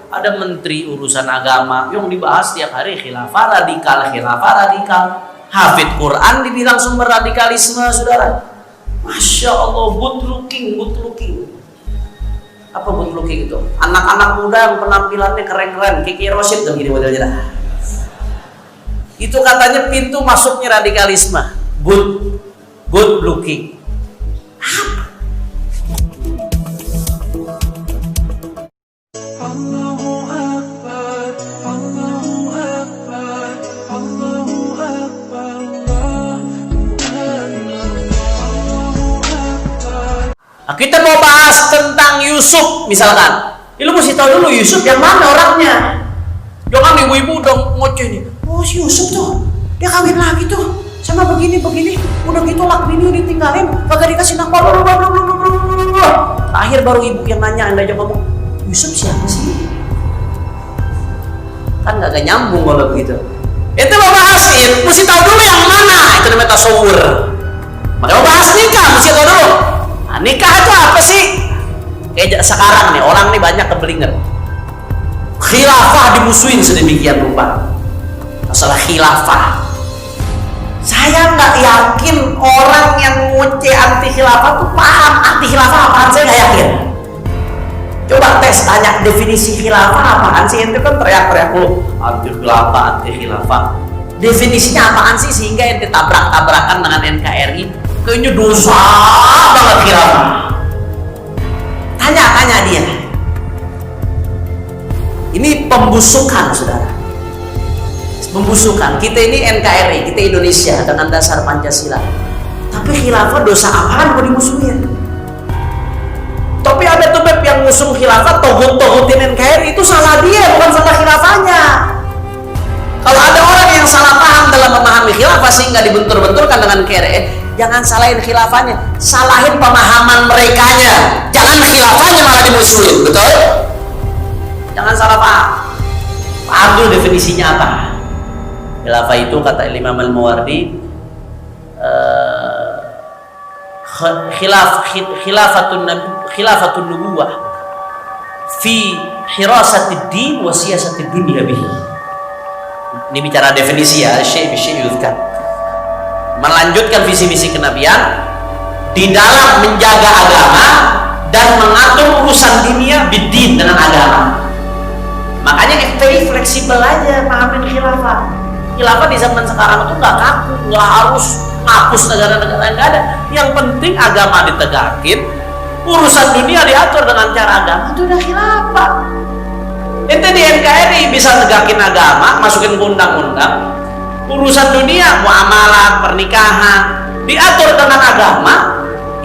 ada menteri urusan agama yang dibahas tiap hari khilafah radikal, hafid Quran dibilang sumber radikalisme, saudara. Masya Allah, good looking. Apa good looking itu? Anak-anak muda yang penampilannya keren-keren, Kiki Rosid dong gini modelnya. Itu katanya pintu masuknya radikalisme. Good looking. Nah, kita mau bahas tentang Yusuf misalkan. Lu mesti tahu dulu Yusuf yang mana orangnya. Jangan ibu-ibu dong ngoceh nih. Oh si Yusuf tuh, dia kawin lagi tuh sama begini. Udah gitu lak bini ditinggalin, kagak dikasih nafkah. Akhir baru ibu yang nanya, Anda jawab ngomong, Yusuf siapa sih? Kan gak nyambung kalau begitu. Itu mau bahasin, mesti tahu dulu yang mana. Itu namanya tasawur. Maka mau bahas nikah, mesti tahu dulu. Nah, nikah itu apa sih? Kayak sekarang nih, orang nih banyak keblinger. Khilafah dimusuhin sedemikian rupa. Masalah khilafah. Saya nggak yakin orang yang ngoceh anti khilafah tuh paham anti khilafah apaan. Saya nggak yakin. Coba tes, tanya definisi khilafah apaan sih? Ente kan teriak-teriak lu anti khilafah. Definisinya apaan sih sehingga ente tabrak-tabrakan dengan NKRI? Kayaknya dosa banget khilafah. Tanya dia. Ini pembusukan, saudara. Pembusukan. Kita ini NKRI, kita Indonesia dengan dasar Pancasila. Tapi khilafah dosa apaan mau dimusuhin? Tapi ada tuh Beb yang ngusung khilafah, togut-togutin NKRI, itu salah dia, bukan salah khilafahnya. Kalau ada orang yang salah paham dalam memahami khilafah sehingga dibentur-benturkan dengan KRI, jangan salahin khilafahnya, salahin pemahaman merekanya. Jangan khilafahnya malah dimusuhin, betul? Jangan salah paham. Paham dulu definisinya apa. Khilafah itu kata Imam Al-Mawardi, khilafatun nubuwah fi hirasatid din wa siyasatid dunya bihi. Ini bicara definisi ya, syekh yuzkan. Melanjutkan visi-misi kenabian di dalam menjaga agama dan mengatur urusan dunia bidin dengan agama. Makanya FPI fleksibel aja pahamin khilafah. Khilafah di zaman sekarang itu nggak kaku, nggak harus hapus negara-negara yang nggak ada. Yang penting agama ditegakin, urusan dunia diatur dengan cara agama, itu udah khilafah. Ente di NKRI bisa negakin agama, masukin ke undang-undang. Urusan dunia, muamalah, pernikahan diatur dengan agama,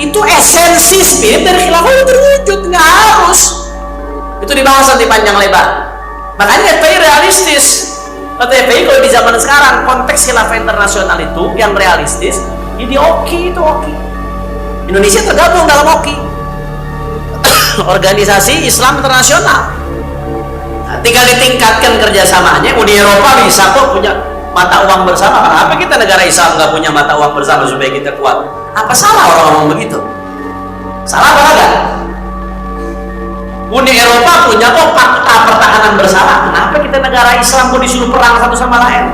itu esensi spirit dari khilafah itu terwujud, nggak harus. Itu dibahas nanti panjang lebar. Makanya FPI realistis. Kata FPI kalau di zaman sekarang konteks khilafah internasional itu yang realistis, jadi itu oke. Indonesia tergabung dalam OKI, Organisasi Islam Internasional. Nah, tinggal ditingkatkan kerjasamanya. Uni Eropa bisa kok punya mata uang bersama. Kenapa kita negara Islam nggak punya mata uang bersama supaya kita kuat? Apa salah orang ngomong begitu? Salah apa enggak? Uni Eropa punya kok fakta pertahanan bersama. Kenapa kita negara Islam kok disuruh perang satu sama lain?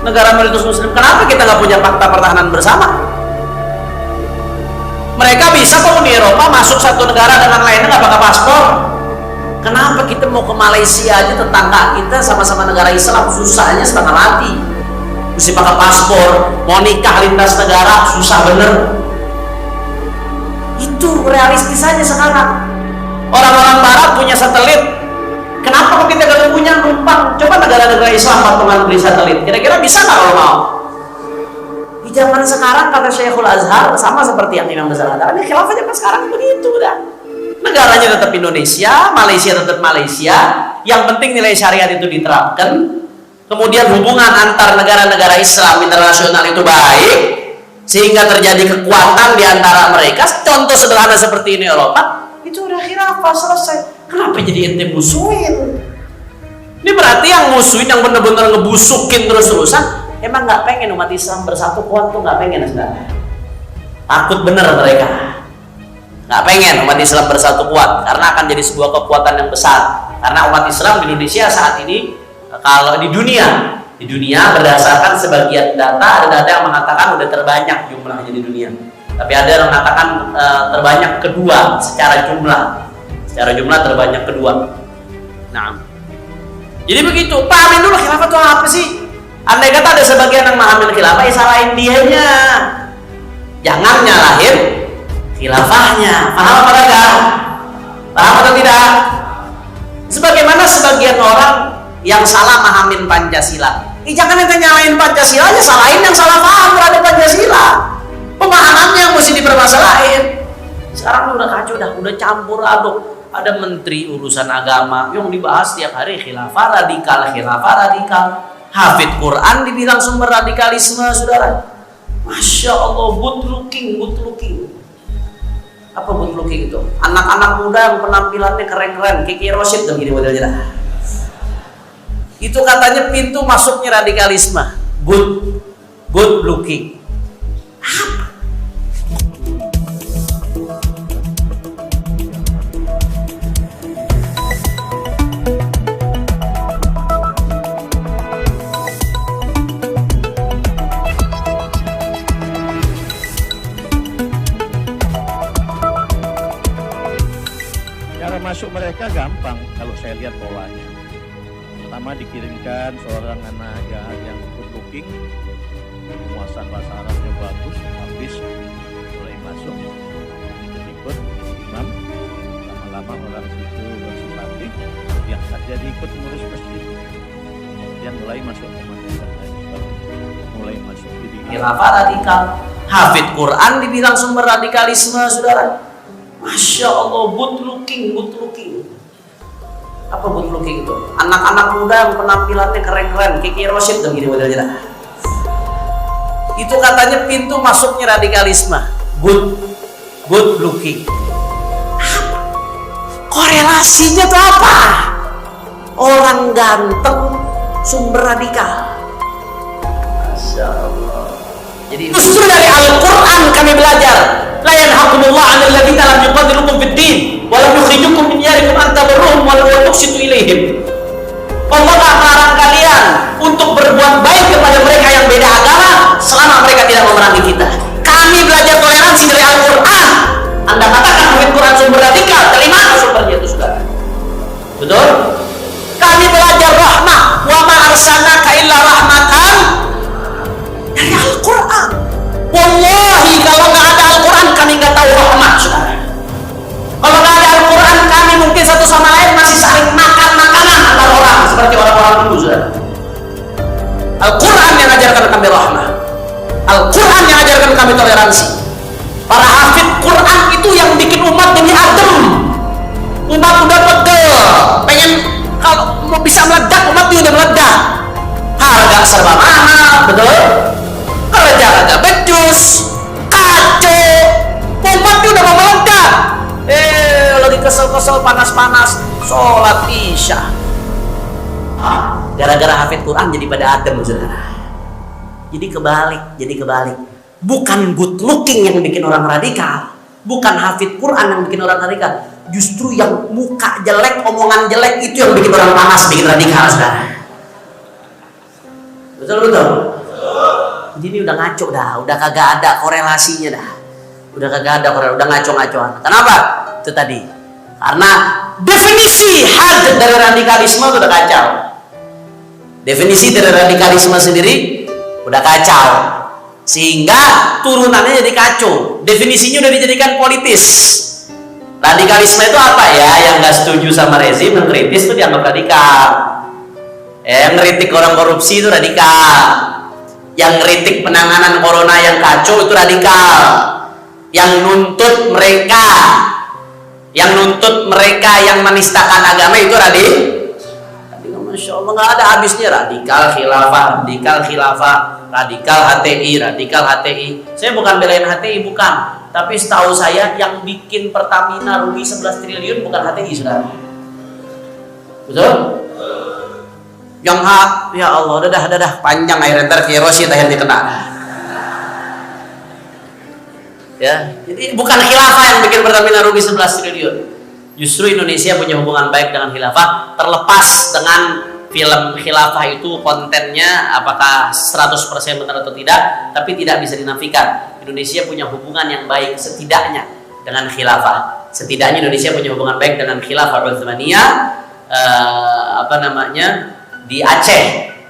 Negara mayoritas Muslim, kenapa kita nggak punya fakta pertahanan bersama? Mereka bisa kok Uni Eropa masuk satu negara dengan lainnya nggak pakai paspor. Kenapa kita mau ke Malaysia aja tetangga kita sama-sama negara Islam susahnya setengah mati. Mesti pakai paspor, mau nikah lintas negara susah bener. Itu realistis aja sekarang. Orang-orang Barat punya satelit. Kenapa kok kita gak punya numpang? Coba negara-negara Islam patungan beli satelit. Kira-kira bisa nggak kalau mau? Di zaman sekarang kata Syekhul Azhar sama seperti yang Imam Besar katakan. Ini khilafah zaman sekarang begitu dah. Negaranya tetap Indonesia, Malaysia tetap Malaysia. Yang penting nilai syariat itu diterapkan. Kemudian hubungan antar negara-negara Islam internasional itu baik, sehingga terjadi kekuatan di antara mereka. Contoh sederhana seperti ini Eropa, itu udah khilafah selesai. Kenapa jadi ente musuhin? Ini berarti yang musuhin, yang benar-benar ngebusukin terus-terusan, emang nggak pengen umat Islam bersatu kuat tuh, nggak pengen sebenarnya. Takut bener mereka. Nggak pengen umat Islam bersatu kuat karena akan jadi sebuah kekuatan yang besar. Karena umat Islam di Indonesia saat ini, kalau di dunia berdasarkan sebagian data, ada data yang mengatakan udah terbanyak jumlahnya di dunia. Tapi ada yang mengatakan terbanyak kedua secara jumlah. Secara jumlah terbanyak kedua. Nah, jadi begitu. Pahamin dulu khilafah itu apa sih? Andai kata ada sebagian yang memahami khilafah, ya salahin dianya. Jangan nyalahin khilafahnya. Paham apa enggak? Paham atau tidak? Sebagaimana sebagian orang yang salah mahamin Pancasila. Jangan ente nyalahin Pancasila aja, salahin yang salah paham terhadap Pancasila. Pemahamannya yang mesti dipermasalahin. Sekarang udah kacau dah, udah campur aduk. Ada menteri urusan agama yang dibahas tiap hari khilafah radikal. Hafid Quran dibilang sumber radikalisme, saudara. Masya Allah, good looking. Apa good looking itu? Anak-anak muda yang penampilannya keren-keren, Kiki Rosid dong gini modelnya dah. Itu katanya pintu masuknya radikalisme. Good looking. Apa? Cara masuk mereka gampang kalau saya lihat polanya. Pertama dikirimkan seorang anak yang good looking, penguasaan bahasa Arabnya bagus, habis mulai masuk ikut imam, lama-lama orang situ bersimpati, yang jadi ikut ngurus masjid, kemudian mulai masuk ke mulai masuk jadi khilafah radikal. Hafid Quran dibilang sumber radikalisme, saudara. Masya Allah, good looking. Apa good looking itu? Anak-anak muda yang penampilannya keren-keren, Kiki Rosid dong gini modelnya. Itu katanya pintu masuknya radikalisme. Good looking. Apa? Korelasinya tuh apa? Orang ganteng sumber radikal. Masya Allah. Jadi justru dari Al-Quran kami belajar. La yanhaqullah 'anil ladzina lam yuqatilukum fid din wa lam yukhrijukum min diyarikum an tabarruhum wa la tuqsitu ilaihim. Allah tak melarang kalian untuk berbuat baik kepada mereka yang beda agama selama mereka tidak memerangi kita. Kami belajar toleransi dari Al-Quran. Anda katakan Al-Quran sumber radikal, dari mana sumbernya itu, saudara? Betul? Kami belajar rahmah, wa ma arsalnaka illa rahmatan, dari Al-Quran. Wallahi kalau nggak ada Al-Quran kami nggak tahu rahmat, saudara. Kalau nggak ada Al-Quran kami mungkin satu sama lain masih saling makan makanan antar orang seperti orang-orang dulu, saudara. Al-Quran yang ajarkan kami rahmah, Al-Quran yang ajarkan kami toleransi. Para hafid Quran itu yang bikin umat jadi adem. Umat udah pegel, pengen kalau mau bisa meledak, umat itu udah meledak. Harga serba mahal, betul? Kerja becus, kacau, umat itu udah mau meledak. Lagi kesel-kesel, panas-panas, sholat isya. Gara-gara hafid Quran jadi pada adem, saudara. Jadi kebalik. Bukan good looking yang bikin orang radikal, bukan hafid Quran yang bikin orang radikal. Justru yang muka jelek, omongan jelek itu yang bikin orang panas, bikin radikal, saudara. Betul. Jadi udah ngaco dah, udah kagak ada korelasinya dah. Udah ngaco-ngacoan. Kenapa? Itu tadi. Karena definisi had dari radikalisme itu udah kacau. Definisi dari radikalisme sendiri udah kacau. Sehingga turunannya jadi kacau. Definisinya udah dijadikan politis. Radikalisme itu apa ya? Yang nggak setuju sama rezim, yang kritis itu dianggap radikal. Yang ngeritik orang korupsi itu radikal. Yang ngeritik penanganan corona yang kacau itu radikal. Yang nuntut mereka yang menistakan agama itu radikal. Masya Allah, nggak ada habisnya. Radikal khilafah, radikal HTI. Saya bukan belain HTI, bukan. Tapi setahu saya yang bikin Pertamina rugi 11 triliun bukan HTI, saudara. Betul? Yang ya Allah, dadah panjang air entar kirosi tah yang dikena. Ya, jadi bukan khilafah yang bikin Pertamina rugi 11 triliun. Justru Indonesia punya hubungan baik dengan khilafah, terlepas dengan film khilafah itu kontennya apakah 100% benar atau tidak, tapi tidak bisa dinafikan Indonesia punya hubungan yang baik setidaknya dengan khilafah. Setidaknya Indonesia punya hubungan baik dengan khilafah Utsmaniyah. Di Aceh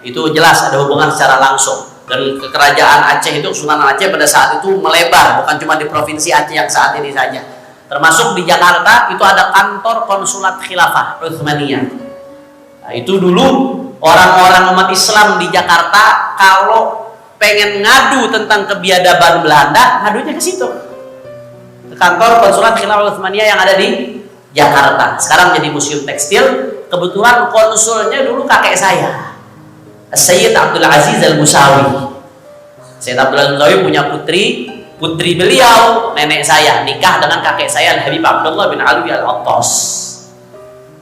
itu jelas ada hubungan secara langsung, dan kerajaan Aceh itu, Kesultanan Aceh pada saat itu melebar, bukan cuma di provinsi Aceh yang saat ini saja, termasuk di Jakarta itu ada kantor konsulat khilafah Utsmaniyah. Nah, itu dulu orang-orang umat Islam di Jakarta kalau pengen ngadu tentang kebiadaban Belanda, ngadunya ke situ, ke kantor konsulat khilafah Utsmaniyah yang ada di Jakarta. Sekarang jadi museum tekstil. Kebetulan konsulnya dulu kakek saya, Sayyid Abdul Aziz Al-Musawi. Sayyid Abdul Aziz Al-Musawi punya putri beliau, nenek saya, nikah dengan kakek saya Al-Habib Abdullah bin Alwi Al-Attas.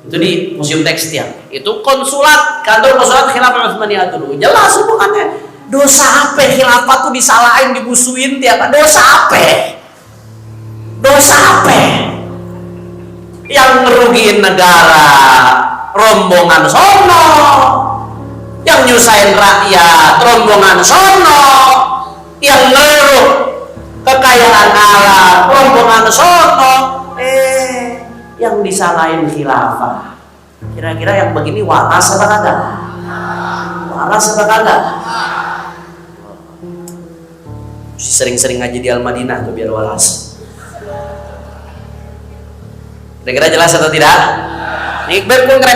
Itu di museum tekstil. Itu konsulat, kantor konsulat khilafah Utsmaniyah dulu. Jelas hubungannya. Dosa apa khilafah tuh disalahin, dibusuin tiap hari? Dosa apa? Dosa apa? Yang ngerugiin negara rombongan sono, yang nyusahin rakyat rombongan sono, yang ngeruh kekayaan alam rombongan sono, yang disalahin khilafah. Kira-kira yang begini waras apa kagak? Waras apa kagak? Sering-sering ngaji di Al-Madinah tuh biar waras. Kira-kira jelas atau tidak? Iqbal pun keren.